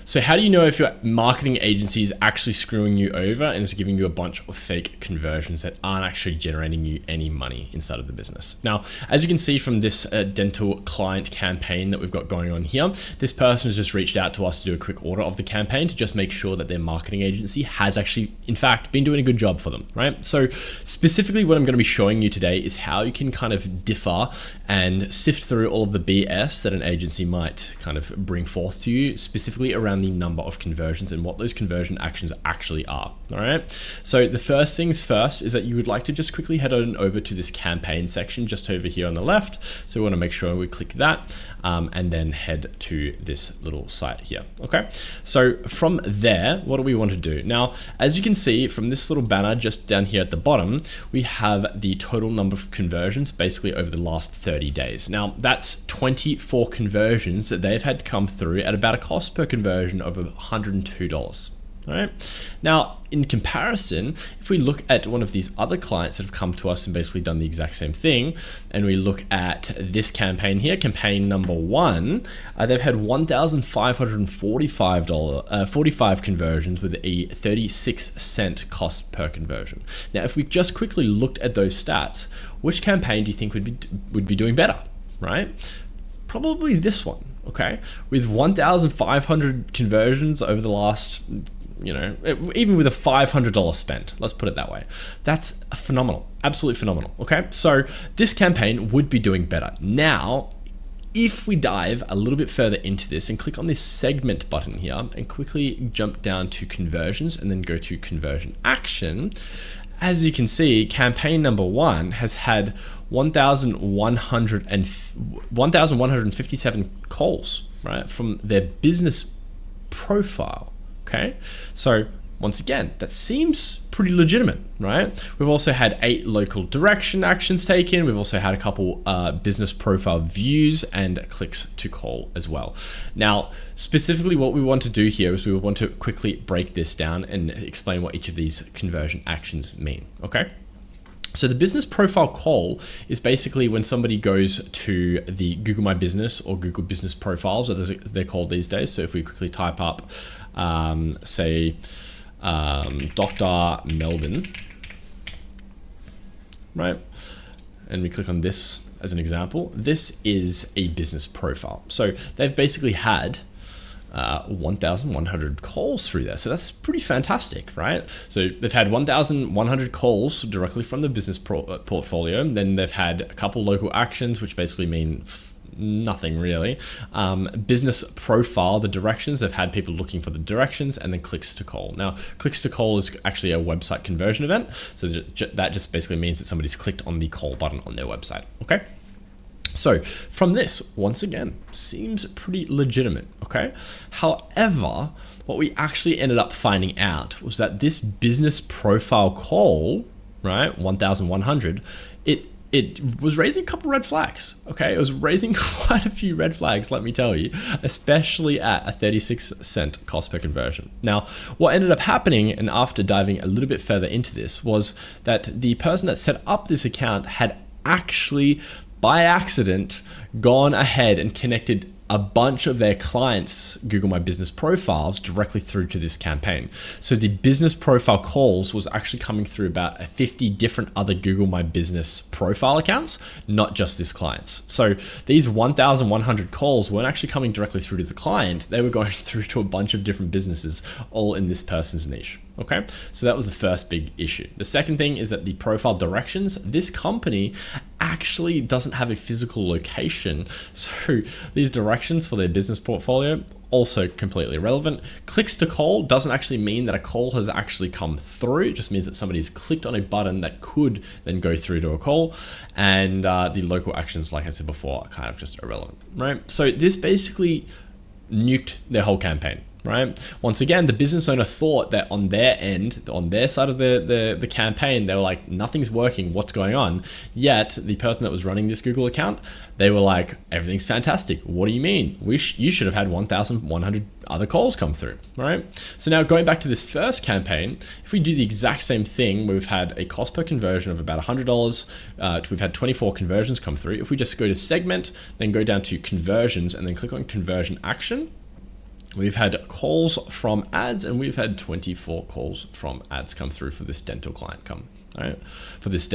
So how do you know if your marketing agency is actually screwing you over and is giving you a bunch of fake conversions that aren't actually generating you any money inside of the business? Now, as you can see from this dental client campaign that we've got going on here, this person has just reached out to us to do a quick order of the campaign to just make sure that their marketing agency has actually, in fact, been doing a good job for them, right? So specifically what I'm going to be showing you today is how you can kind of differ and sift through all of the BS that an agency might kind of bring forth to you, specifically around the number of conversions and what those conversion actions actually are. All right. So the first things first is that you would like to just quickly head on over to this campaign section just over here on the left. So we want to make sure we click that and then head to this little site here. Okay. So from there, what do we want to do? Now, as you can see from this little banner just down here at the bottom, we have the total number of conversions basically over the last 30 days. Now that's 24 conversions that they've had come through at about a cost per conversion of $102. All right. Now, in comparison, if we look at one of these other clients that have come to us and basically done the exact same thing, and we look at this campaign here, campaign number 1, they've had 1,545 conversions with a 36-cent cost per conversion. Now, if we just quickly looked at those stats, which campaign do you think would be doing better, right? Probably this one. Okay, with 1,500 conversions over the last, even with a $500 spent, let's put it that way. That's phenomenal, absolutely phenomenal. Okay, so this campaign would be doing better. Now, if we dive a little bit further into this and click on this segment button here and quickly jump down to conversions and then go to conversion action, as you can see, campaign number 1 has had 1,157 calls, right, from their business profile. Okay, so once again, that seems pretty legitimate, right? We've also had 8 local direction actions taken. We've also had a couple business profile views and clicks to call as well. Now, specifically what we want to do here is we want to quickly break this down and explain what each of these conversion actions mean, okay? So the business profile call is basically when somebody goes to the Google My Business or Google Business Profiles, as they're called these days. So if we quickly type up, say, Dr. Melbourne, right? And we click on this as an example. This is a business profile. So they've basically had 1,100 calls through there. So that's pretty fantastic, right? So they've had 1,100 calls directly from the business portfolio. Then they've had a couple local actions, which basically mean nothing really. Business profile, the directions, they've had people looking for the directions, and then clicks to call. Now, clicks to call is actually a website conversion event. So that just basically means that somebody's clicked on the call button on their website, okay? So from this, once again, seems pretty legitimate, okay? However, what we actually ended up finding out was that this business profile call, right, 1,100, it was raising a couple red flags, okay? It was raising quite a few red flags, let me tell you, especially at a 36-cent cost per conversion. Now, what ended up happening, and after diving a little bit further into this, was that the person that set up this account had actually by accident gone ahead and connected a bunch of their clients' Google My Business profiles directly through to this campaign. So the business profile calls was actually coming through about 50 different other Google My Business profile accounts, not just this client's. So these 1,100 calls weren't actually coming directly through to the client. They were going through to a bunch of different businesses, all in this person's niche. Okay, so that was the first big issue. The second thing is that the profile directions, this company actually doesn't have a physical location. So these directions for their business portfolio, also completely irrelevant. Clicks to call doesn't actually mean that a call has actually come through. It just means that somebody's clicked on a button that could then go through to a call. And the local actions, like I said before, are kind of just irrelevant, right? So this basically nuked their whole campaign. Right. Once again, the business owner thought that on their end, on their side of the campaign, they were like, nothing's working. What's going on? Yet the person that was running this Google account, they were like, everything's fantastic. What do you mean? You should have had 1,100 other calls come through. Right. So now going back to this first campaign, if we do the exact same thing, we've had a cost per conversion of about $100. We've had 24 conversions come through. If we just go to segment, then go down to conversions and then click on conversion action, We've had calls from ads, and we've had 24 calls from ads come through for this dental client for this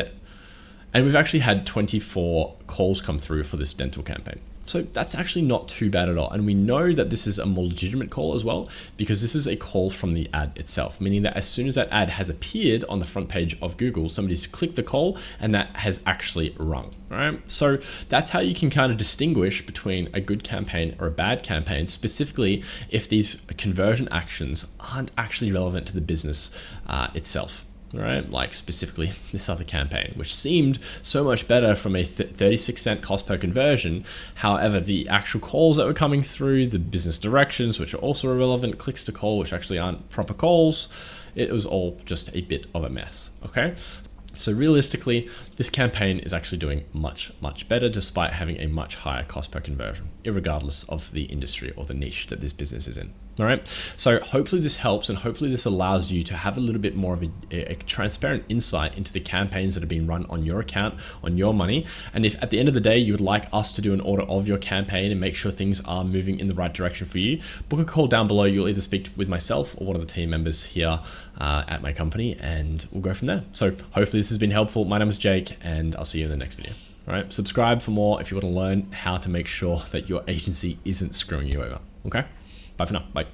and we've actually had 24 calls come through for this dental campaign. So that's actually not too bad at all. And we know that this is a more legitimate call as well, because this is a call from the ad itself, meaning that as soon as that ad has appeared on the front page of Google, somebody's clicked the call and that has actually rung, right? So that's how you can kind of distinguish between a good campaign or a bad campaign, specifically if these conversion actions aren't actually relevant to the business itself. Right, like specifically this other campaign, which seemed so much better from a 36-cent cost per conversion. However, the actual calls that were coming through, the business directions, which are also irrelevant, clicks to call, which actually aren't proper calls, it was all just a bit of a mess, okay? So realistically, this campaign is actually doing much, much better despite having a much higher cost per conversion, irregardless of the industry or the niche that this business is in. All right. So hopefully this helps, and hopefully this allows you to have a little bit more of a transparent insight into the campaigns that are being run on your account, on your money. And if at the end of the day, you would like us to do an audit of your campaign and make sure things are moving in the right direction for you, book a call down below. You'll either speak with myself or one of the team members here at my company, and we'll go from there. So hopefully this has been helpful. My name is Jake, and I'll see you in the next video. All right. Subscribe for more if you want to learn how to make sure that your agency isn't screwing you over. Okay. Bye for now. Bye.